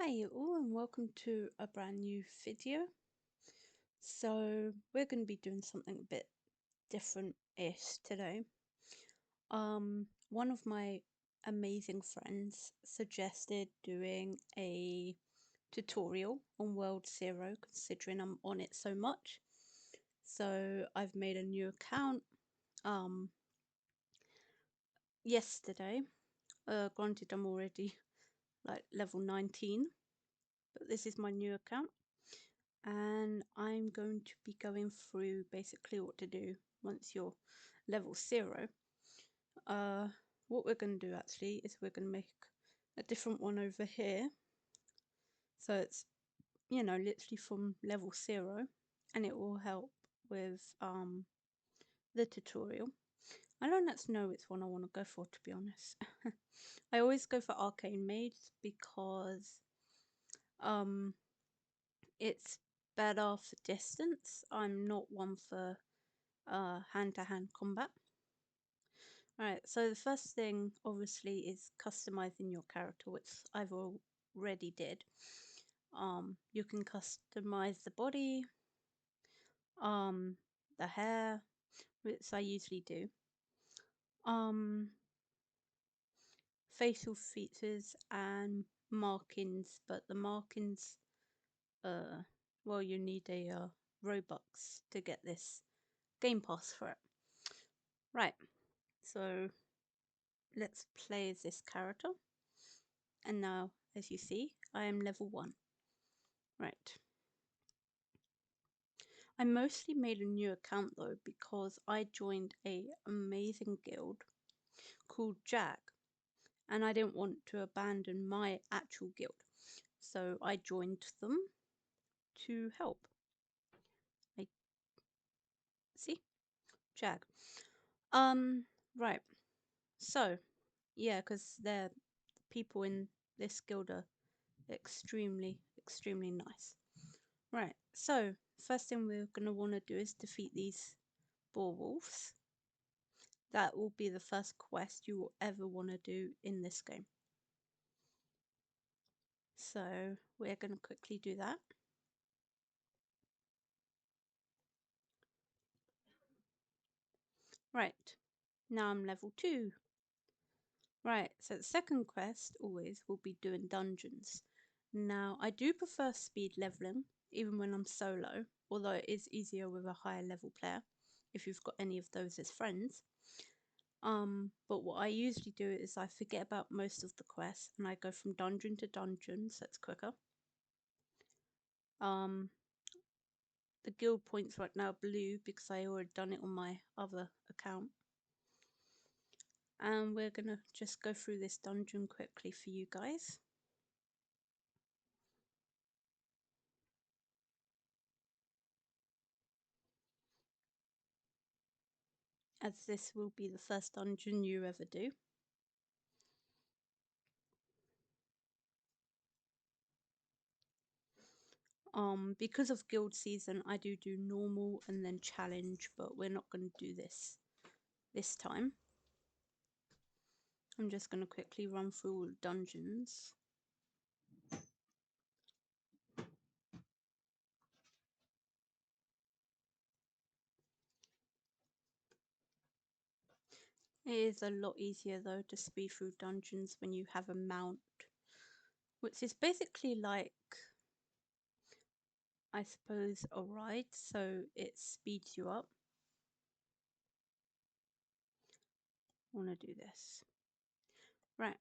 Hi all and welcome to a brand new video. So we're going to be doing something a bit different-ish today. One of my amazing friends suggested doing a tutorial on World Zero considering I'm on it so much. So I've made a new account yesterday. Granted I'm already like level 19, but this is my new account. And I'm going to be going through basically what to do once you're level 0. What we're going to do actually is we're going to make a different one over here. So it's, literally from level 0, and it will help with the tutorial. I don't actually know which one I want to go for, to be honest. I always go for Arcane Mage because it's better for distance. I'm not one for hand-to-hand combat. Alright, so the first thing obviously is customizing your character, which I've already did. You can customize the body, the hair, which I usually do, facial features and markings, but the markings, well, you need a Robux to get this Game Pass for it. Right, so let's play as this character. And now, as you see, I am level 1. Right. I mostly made a new account though because I joined a amazing guild called Jag, and I didn't want to abandon my actual guild. So I joined them to help. I see Jag. Right. So, yeah, because the people in this guild are extremely nice. Right, so first thing we're going to want to do is defeat these boar wolves. That will be the first quest you will ever want to do in this game. So we're going to quickly do that. Right, now I'm level 2. Right, so the second quest always will be doing dungeons. Now I do prefer speed leveling even when I'm solo, although it is easier with a higher level player if you've got any of those as friends. But what I usually do is I forget about most of the quests and I go from dungeon to dungeon, so it's quicker. The guild points right now are blue because I already done it on my other account. And we're gonna just go through this dungeon quickly for you guys. As this will be the first dungeon you ever do. Because of guild season, I do normal and then challenge, but we're not going to do this time. I'm just going to quickly run through all the dungeons. It is a lot easier though to speed through dungeons when you have a mount, which is basically like, I suppose, a ride, so it speeds you up. I want to do this. Right.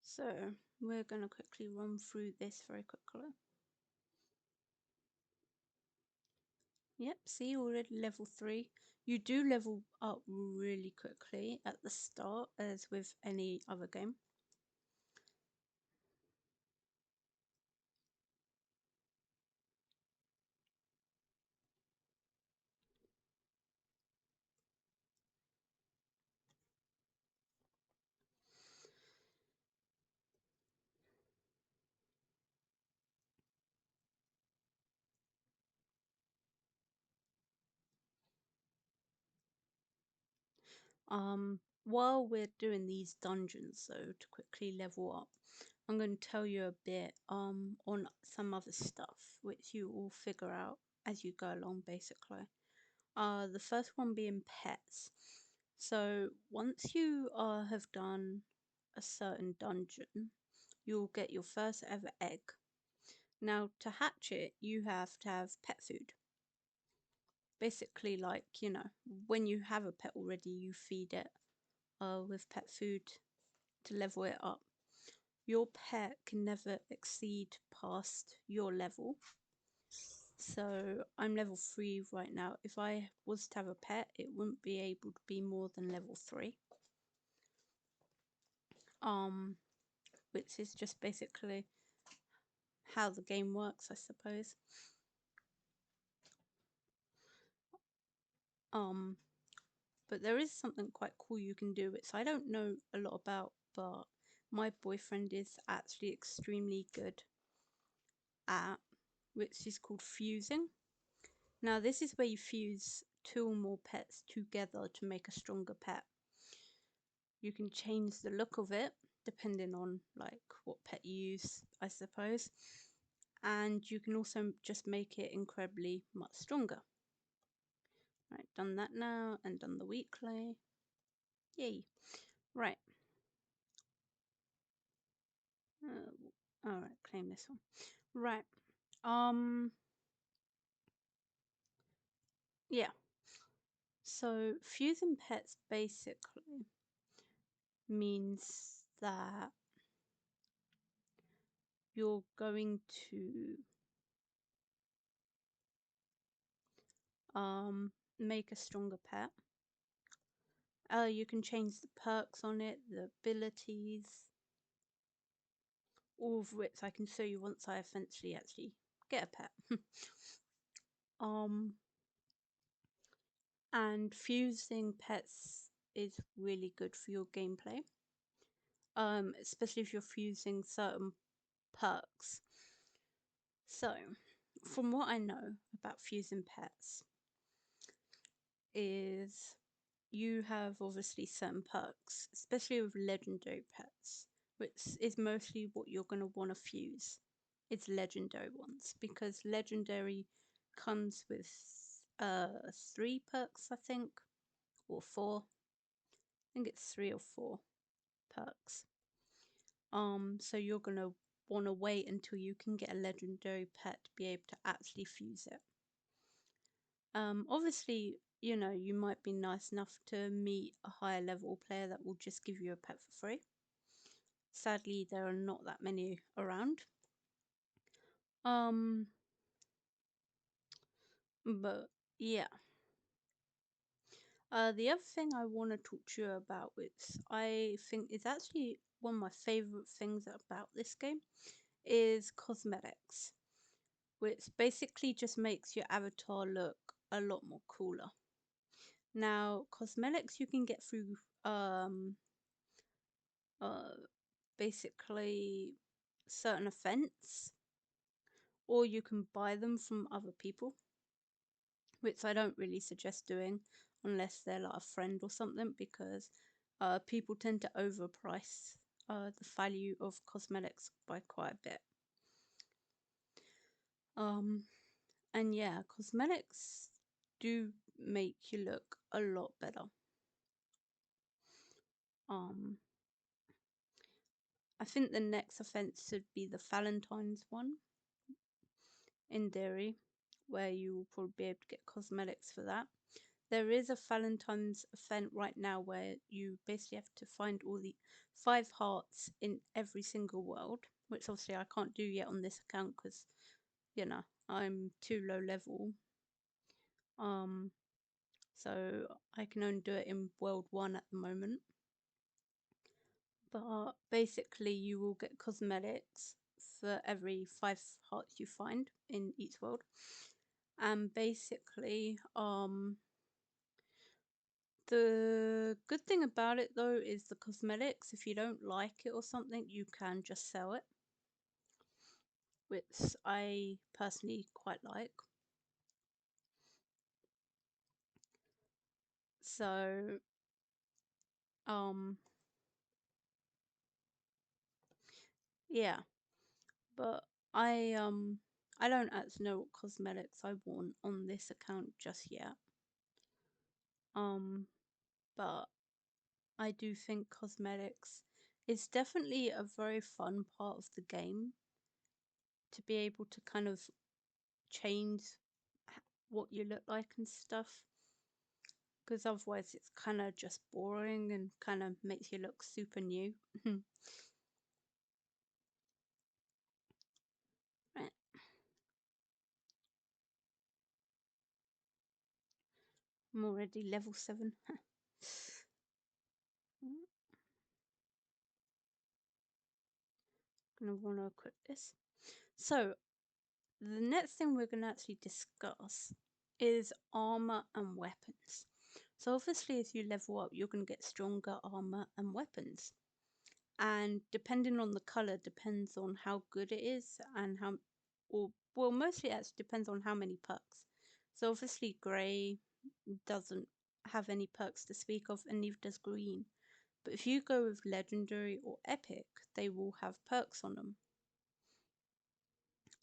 So we're going to quickly run through this very quickly. Yep, see, already level 3. You do level up really quickly at the start, as with any other game. While we're doing these dungeons, though, to quickly level up, I'm going to tell you a bit on some other stuff which you will figure out as you go along, basically. The first one being pets. So once you have done a certain dungeon, you'll get your first ever egg. Now, to hatch it, you have to have pet food. Basically, like, you know, when you have a pet already, you feed it with pet food to level it up. Your pet can never exceed past your level. So I'm level 3 right now. If I was to have a pet, it wouldn't be able to be more than level 3. Which is just basically how the game works, I suppose. But there is something quite cool you can do, which I don't know a lot about, but my boyfriend is actually extremely good at, which is called fusing. Now, this is where you fuse 2 or more pets together to make a stronger pet. You can change the look of it depending on like what pet you use, I suppose. And you can also just make it incredibly much stronger. Right, done that now and done the weekly. Yay. Right. Alright, claim this one. Right. Yeah. So fusing pets basically means that you're going to make a stronger pet. You can change the perks on it, the abilities, all of which I can show you once I eventually actually get a pet. And fusing pets is really good for your gameplay. Especially if you're fusing certain perks. So, from what I know about fusing pets, is you have obviously certain perks, especially with legendary pets, which is mostly what you're going to want to fuse. It's legendary ones, because legendary comes with 3 perks, I think, or 4. I think it's 3 or 4 perks. So you're going to want to wait until you can get a legendary pet to be able to actually fuse it. Obviously, you know, you might be nice enough to meet a higher level player that will just give you a pet for free. Sadly, there are not that many around. But yeah. The other thing I want to talk to you about, which I think is actually one of my favorite things about this game, is cosmetics, which basically just makes your avatar look a lot more cooler. Now, cosmetics you can get through basically certain events, or you can buy them from other people, which I don't really suggest doing unless they're like a friend or something, because people tend to overprice the value of cosmetics by quite a bit. And yeah, cosmetics do make you look a lot better. I think the next offense should be the Valentine's one in Derry, where you will probably be able to get cosmetics for that. There is a Valentine's event right now where you basically have to find all the 5 hearts in every single world, which obviously I can't do yet on this account because, you know, I'm too low level. So I can only do it in world 1 at the moment. But basically you will get cosmetics for every 5 hearts you find in each world. And basically, the good thing about it though is the cosmetics, if you don't like it or something, you can just sell it, which I personally quite like. So Um, yeah, but I don't actually know what cosmetics I want on this account just yet. Um, but I do think cosmetics is definitely a very fun part of the game to be able to kind of change what you look like and stuff, because otherwise it's kind of just boring and kind of makes you look super new. Right, I'm already level 7. Gonna want to equip this. So the next thing we're gonna actually discuss is armor and weapons. So obviously as you level up, you're gonna get stronger armor and weapons. And depending on the color depends on how good it is and how, or well, mostly it actually depends on how many perks. So obviously grey doesn't have any perks to speak of, and neither does green. But if you go with legendary or epic, they will have perks on them.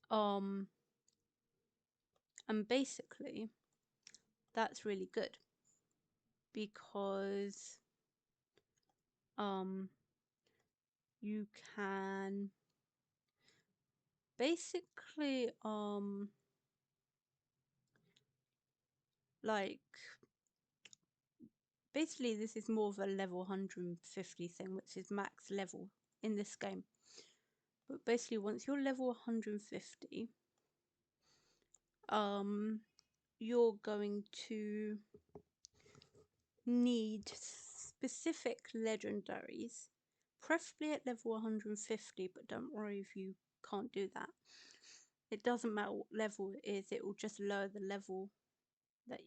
Um, and basically that's really good because um you can basically like basically this is more of a level 150 thing, which is max level in this game. But basically once you're level 150, you're going to need specific legendaries, preferably at level 150, but don't worry if you can't do that. It doesn't matter what level it is, it will just lower the level that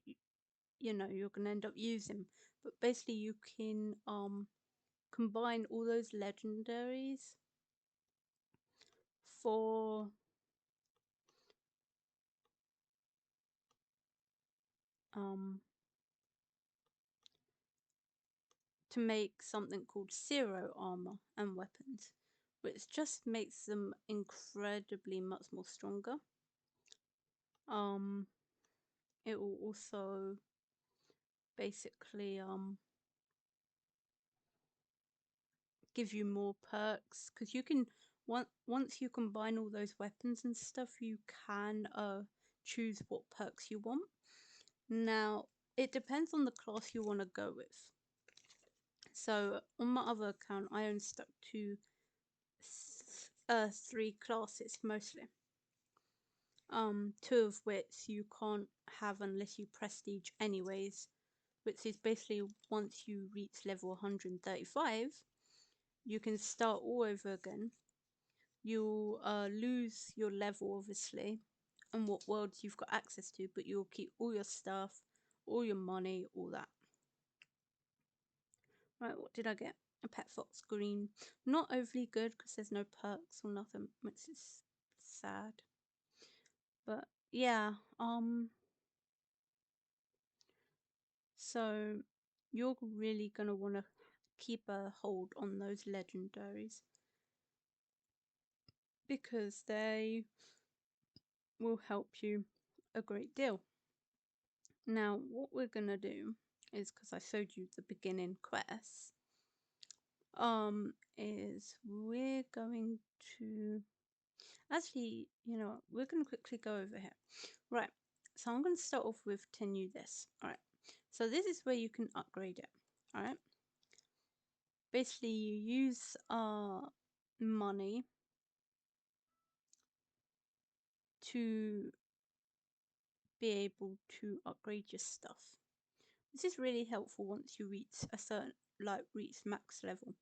you know you're going to end up using. But basically you can combine all those legendaries for um to make something called zero armor and weapons, which just makes them incredibly much more stronger. um it will also basically give you more perks, because you can once you combine all those weapons and stuff, you can choose what perks you want. Now it depends on the class you want to go with. So on my other account I only stuck to 3 classes mostly, two of which you can't have unless you prestige anyways, which is basically once you reach level 135 you can start all over again. You'll lose your level obviously and what worlds you've got access to, but you'll keep all your stuff, all your money, all that. Right, what did I get? A pet fox green. Not overly good because there's no perks or nothing, which is sad. But yeah, so you're really gonna want to keep a hold on those legendaries because they will help you a great deal. Now what we're gonna do is, because I showed you the beginning quests, is we're going to actually, you know, we're going to quickly go over here. Right, so I'm going to start off with continue this. All right, so this is where you can upgrade it. All right, basically you use money to be able to upgrade your stuff. This is really helpful once you reach a certain, like reach max level.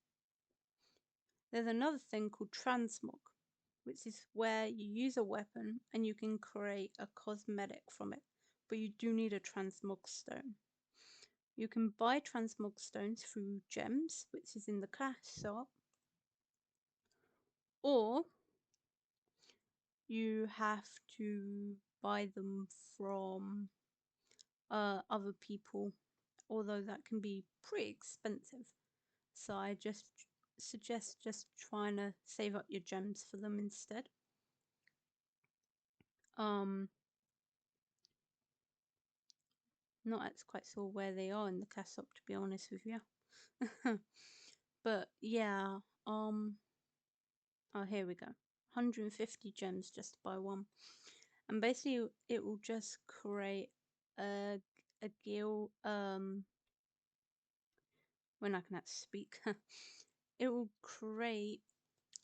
There's another thing called transmog, which is where you use a weapon and you can create a cosmetic from it, but you do need a transmog stone. You can buy transmog stones through gems, which is in the class shop, or you have to buy them from other people, although that can be pretty expensive. So I just suggest just trying to save up your gems for them instead. Not quite sure where they are in the castle, to be honest with you. But yeah, oh, here we go. 150 gems just to buy one. And basically it will just create a guild, when I can actually speak. It will create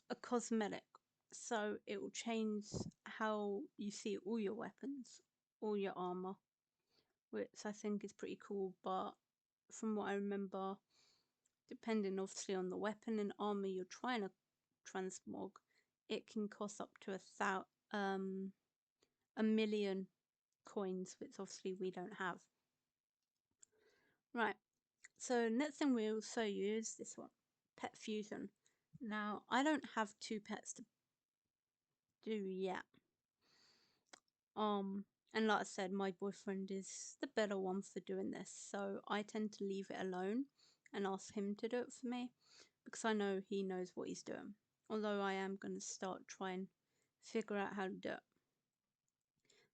a cosmetic. So it will change how you see all your weapons, all your armor, which I think is pretty cool. But from what I remember, depending obviously on the weapon and armor you're trying to transmog, it can cost up to a million coins, which obviously we don't have. Right, so next thing we also use this one, Pet Fusion. Now I don't have two pets to do yet. And like I said, my boyfriend is the better one for doing this, so I tend to leave it alone and ask him to do it for me because I know he knows what he's doing. Although I am going to start trying figure out how to do it.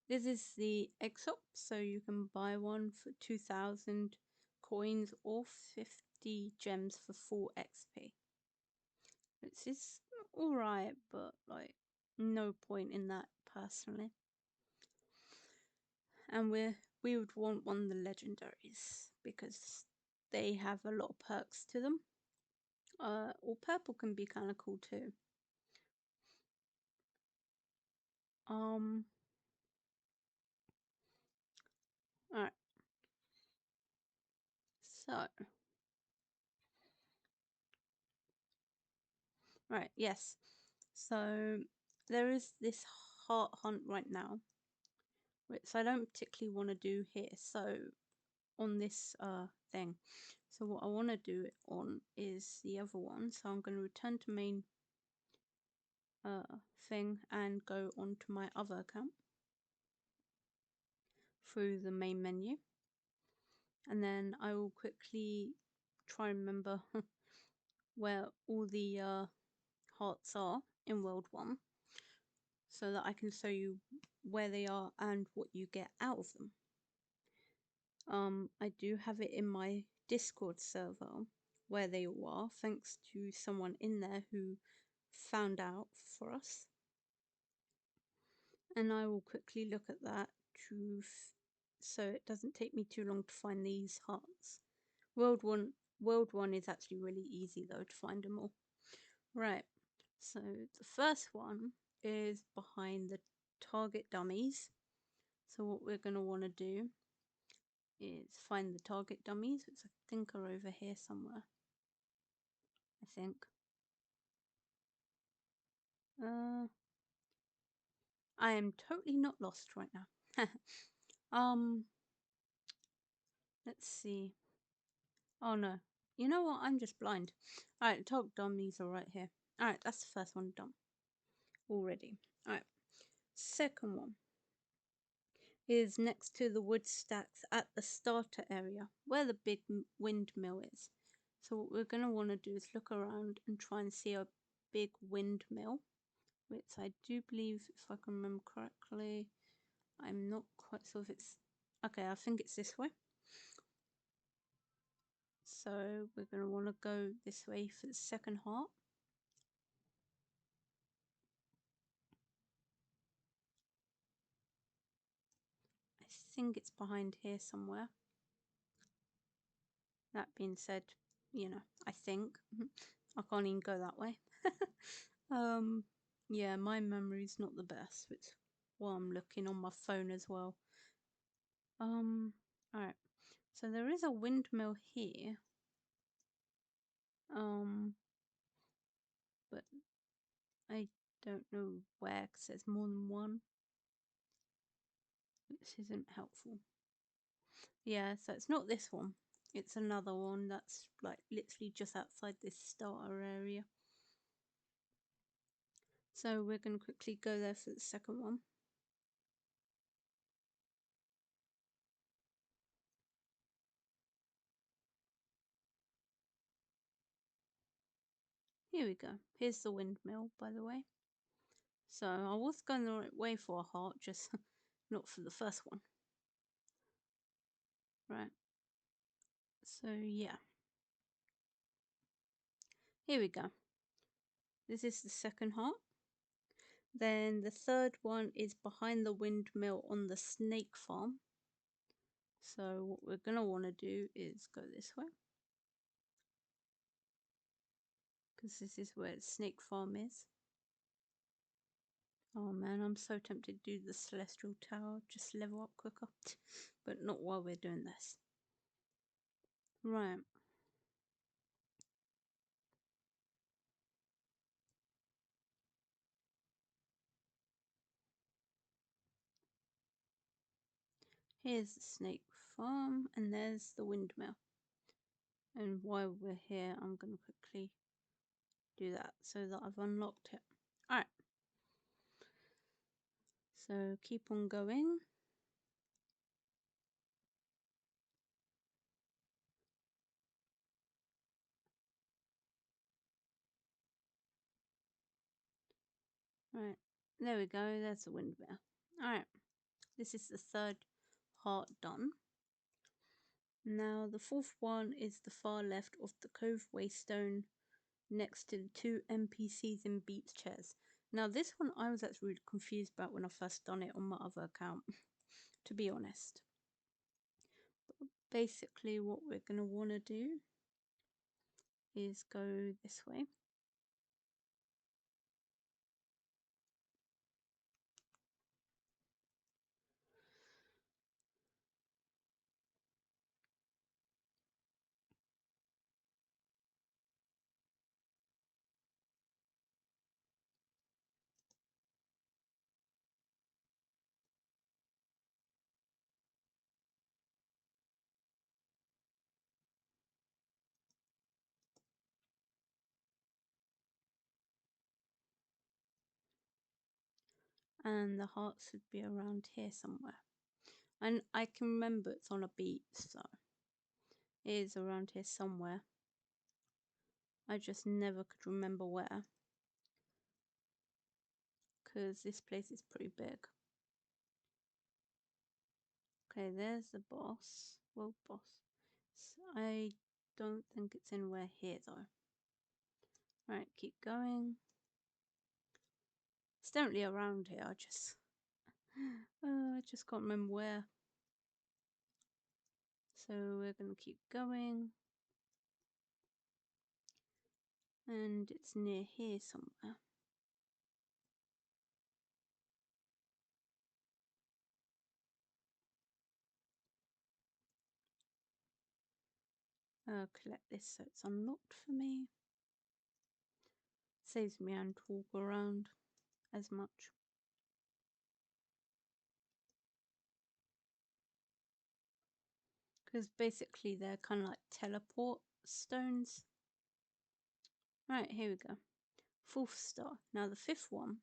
This is the Exop, so you can buy one for 2,000 coins or 50 gems for 4 XP. It's alright, but like no point in that personally. And we would want one of the legendaries because they have a lot of perks to them. Or purple can be kind of cool too. Alright. So, right, yes. So there is this heart hunt right now, which I don't particularly want to do here. So on this thing. So what I want to do it on is the other one. So I'm going to return to main thing and go on to my other account through the main menu. And then I will quickly try and remember where all the hearts are in World 1 so that I can show you where they are and what you get out of them. I do have it in my Discord server where they all are, thanks to someone in there who found out for us. And I will quickly look at that so it doesn't take me too long to find these hearts. World 1 is actually really easy though to find them all. Right, so the first one is behind the target dummies. So what we're going to want to do is find the target dummies, which I think are over here somewhere. I think. I am totally not lost right now. Let's see. Oh no. You know what? I'm just blind. Alright, target dummies are right here. Alright, that's the first one done. Already. Alright. Second one is next to the wood stacks at the starter area where the big windmill is. So what we're going to want to do is look around and try and see a big windmill, which I do believe, if I can remember correctly, I'm not quite sure if it's... Okay, I think it's this way. So we're going to want to go this way for the second heart. I think it's behind here somewhere. That being said, you know, I think. I can't even go that way. Yeah, my memory's not the best, which while I'm looking on my phone as well. Alright. So there is a windmill here. But I don't know where, because there's more than one. Which isn't helpful. Yeah, so it's not this one. It's another one that's like literally just outside this starter area. So we're going to quickly go there for the second one. Here we go. Here's the windmill, by the way. So I was going the right way for a heart, just not for the first one. Right. So yeah. Here we go. This is the second heart. Then the third one is behind the windmill on the snake farm. So what we're going to want to do is go this way. Because this is where the snake farm is. Oh man, I'm so tempted to do the celestial tower, just level up quicker. But not while we're doing this. Right. Here's the snake farm, and there's the windmill. And while we're here, I'm going to quickly do that so that I've unlocked it. Alright. So keep on going. Right. There we go. There's the windmill. Alright. This is the third heart done. Now the fourth one is the far left of the Cove Waystone next to the two NPCs in Beats chairs. Now this one I was actually really confused about when I first done it on my other account, to be honest. But basically what we're going to want to do is go this way. And the hearts would be around here somewhere. And I can remember it's on a beat, so it is around here somewhere. I just never could remember where. Because this place is pretty big. Okay, there's the boss. World boss. I don't think it's anywhere here though. Right, keep going. It's definitely around here. I just can't remember where. So we're gonna keep going, and it's near here somewhere. Collect this so it's unlocked for me. Saves me having to walk around as much. Because basically they're kind of like teleport stones. Right, here we go. Fourth star. Now the fifth one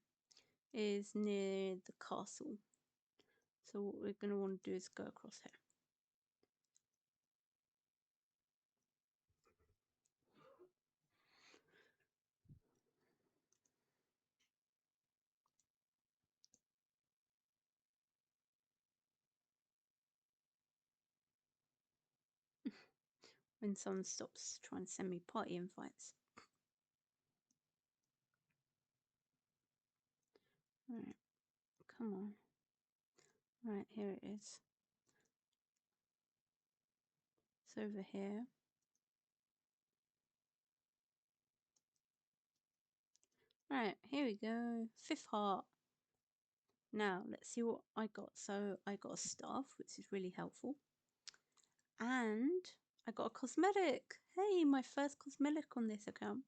is near the castle. So what we're going to want to do is go across here. When someone stops trying to send me party invites. Right, come on. Right, here it is. It's over here. Right, here we go. Fifth heart. Now, let's see what I got. So, I got a staff, which is really helpful. And I got a cosmetic. Hey, my first cosmetic on this account,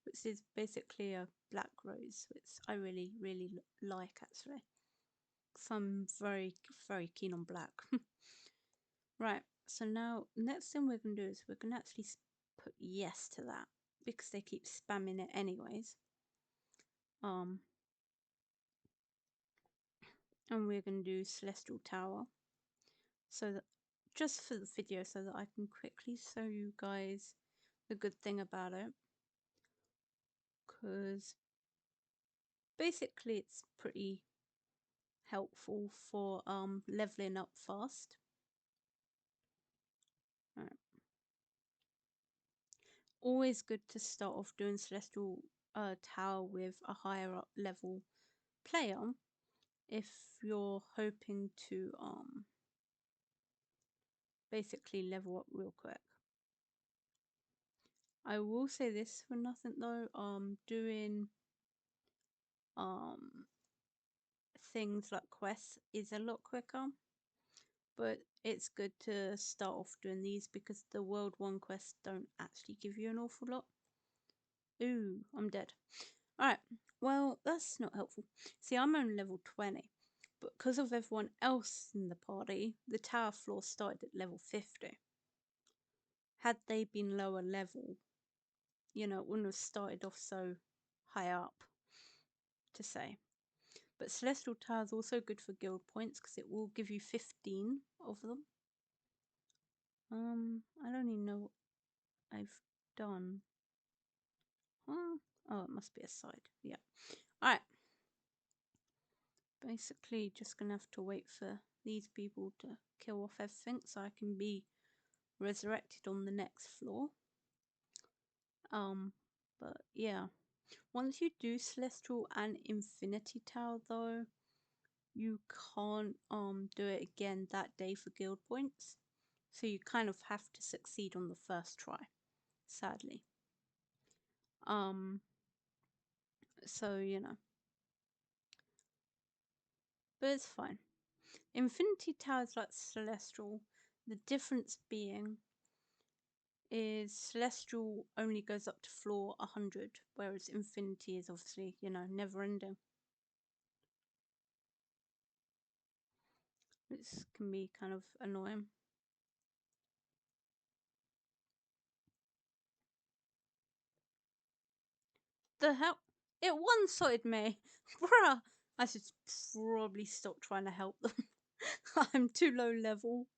which is basically a black rose, which I really, really like actually. So I'm very, very keen on black. Right, so now next thing we're going to do is we're going to actually put yes to that because they keep spamming it anyways. And we're going to do Celestial Tower. So that just for the video so that I can quickly show you guys the good thing about it. because basically it's pretty helpful for leveling up fast. Right. Always good to start off doing Celestial Tower with a higher up level player if you're hoping to basically level up real quick. I will say this for nothing though, doing things like quests is a lot quicker, but it's good to start off doing these because the World 1 quests don't actually give you an awful lot. Ooh, I'm dead. Alright, well, that's not helpful. See, I'm only level 20, but because of everyone else in the party, the tower floor started at level 50. Had they been lower level, you know, it wouldn't have started off so high up, to say. But Celestial Tower is also good for guild points because it will give you 15 of them. I don't even know what I've done. Huh? Oh, it must be a side. Yeah. Alright. Basically, just gonna have to wait for these people to kill off everything so I can be resurrected on the next floor. But yeah. Once you do Celestial and Infinity Tower though, you can't do it again that day for guild points. So you kind of have to succeed on the first try, sadly. So you know. But it's fine. Infinity Tower is like Celestial. The difference being is Celestial only goes up to floor 100, whereas Infinity is obviously, you know, never ending. This can be kind of annoying. The hell? It one-sided me. Bruh! I should probably stop trying to help them. I'm too low level.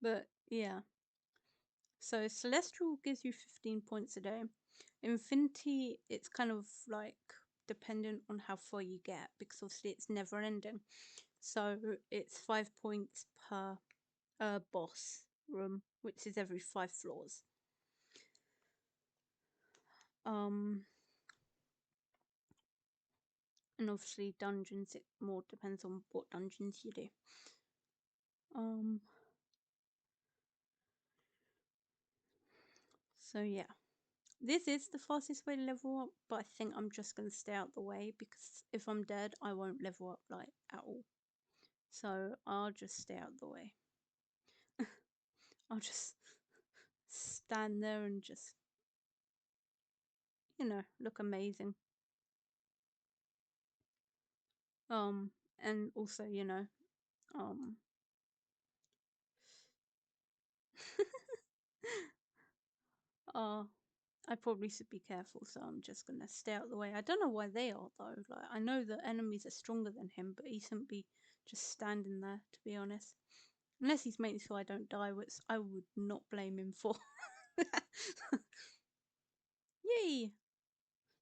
But yeah. So Celestial gives you 15 points a day. Infinity, it's kind of like dependent on how far you get because obviously it's never ending. So it's 5 points per boss room, which is every 5 floors. And obviously dungeons, it more depends on what dungeons you do. So yeah. This is the fastest way to level up, but I think I'm just going to stay out the way because if I'm dead, I won't level up like at all. So I'll just stay out the way. I'll just stand there and just, you know, look amazing. And also, you know, I probably should be careful, so I'm just gonna stay out the way. I don't know why they are though. Like I know the enemies are stronger than him, but he shouldn't be just standing there, to be honest. Unless he's making sure I don't die, which I would not blame him for. Yay!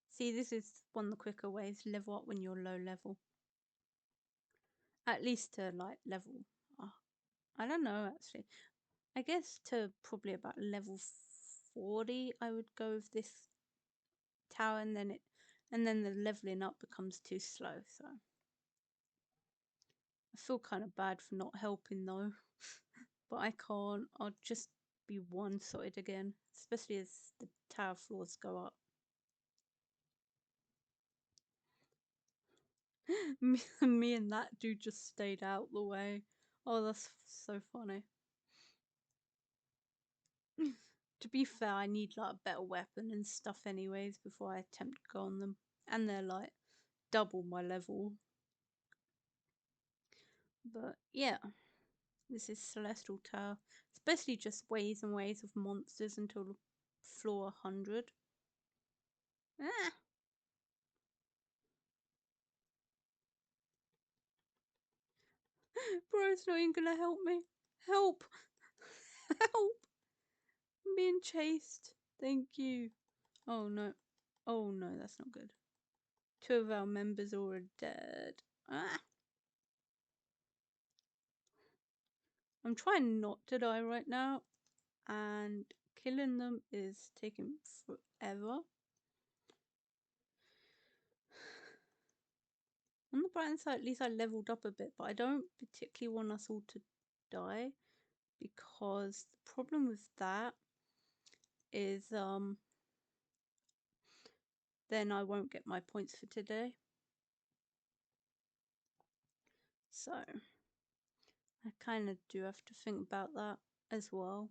See, this is one of the quicker ways to level up when you're low level. At least to like level. I don't know actually. I guess to probably about level 40, I would go with this tower, and then the leveling up becomes too slow. So I feel kind of bad for not helping though, but I can't. I'll just be one-sided again, especially as the tower floors go up. me and that dude just stayed out the way. Oh, that's so funny. To be fair, I need like a better weapon and stuff anyways before I attempt to go on them. And they're like double my level. But yeah, this is Celestial Tower. It's basically just ways and ways of monsters until floor 100. Ah! Bro's not even gonna help me. Help! Help! I'm being chased. Thank you. Oh no. Oh no, that's not good. 2 of our members are dead. Ah! I'm trying not to die right now, and killing them is taking forever. On the bright side, at least I leveled up a bit, but I don't particularly want us all to die, because the problem with that is then I won't get my points for today. So I kind of do have to think about that as well.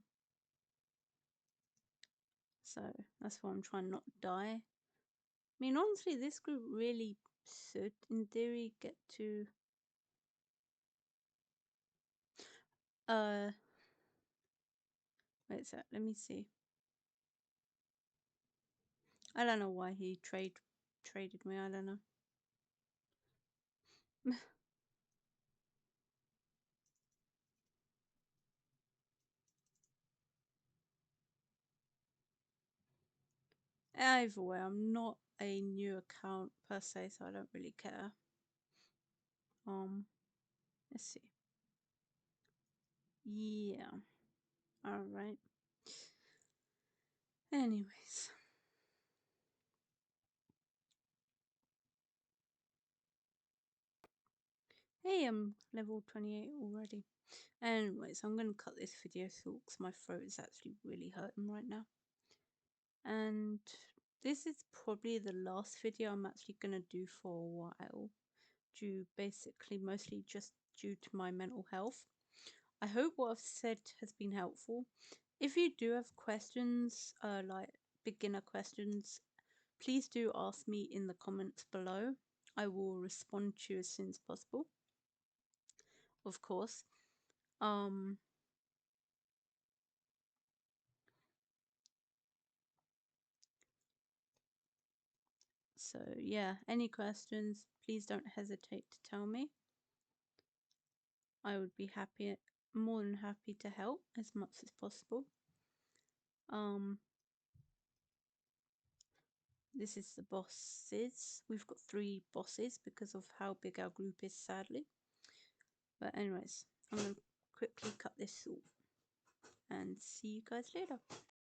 So that's why I'm trying not to die. I mean, honestly, this group really should, in theory, get to wait a sec, let me see. I don't know why he traded me, I don't know. Either way, I'm not a new account per se, so I don't really care. Let's see. Yeah. Alright. Anyways. Hey, I'm level 28 already. Anyways, I'm gonna cut this video short because my throat is actually really hurting right now. And this is probably the last video I'm actually gonna do for a while. Basically mostly just due to my mental health. I hope what I've said has been helpful. If you do have questions, like beginner questions, please do ask me in the comments below. I will respond to you as soon as possible, of course. So yeah, any questions, please don't hesitate to tell me. I would be more than happy to help as much as possible. This is the bosses. We've got 3 bosses because of how big our group is, sadly. But anyways, I'm going to quickly cut this off and see you guys later.